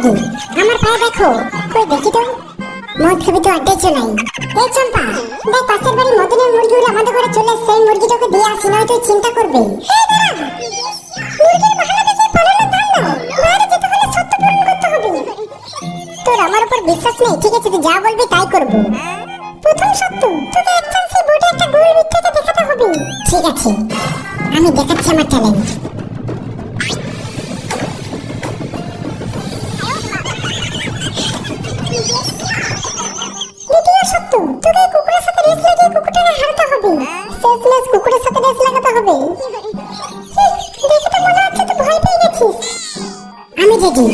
মুরগি, আমার পায়ে দেখো। কই দেখি তো। মদ খাবি তো আড্ডাই চলাই। এই চম্পা, দেখ পাশের বাড়ি মদনের মুরগিগুলো আমাদের ঘরে চলে এসছে। এই মুরগিটাকে দিয়ে আসি, নয় তুই চিন্তা করবি। মুরগির বাহানা দেখে পালানোর ধান্দা। বাইরে যেতে হলে সত্য পূরণ করতে হবে। তোর আমার উপর বিশ্বাস নেই? ঠিক আছে, তুই যা বলবি তাই করব। প্রথম সত্য, তোকে এক চান্সে বোর্ডে একটা গোল মিথ্যাকে দেখাতে হবে। ঠিক আছে, আমি দেখাচ্ছি আমার ট্যালেন্ট। দ্বিতীয় সত্য, তোকে কুকুরের সাথে রেস লাগিয়ে কুকুরটাকে হারাতে হবে। শেষমেশ কুকুরের সাথে রেস লাগাতে হবে। দেখে তো মনে হচ্ছে তুই ভয় পেয়ে গেছিস। আমি রেডি।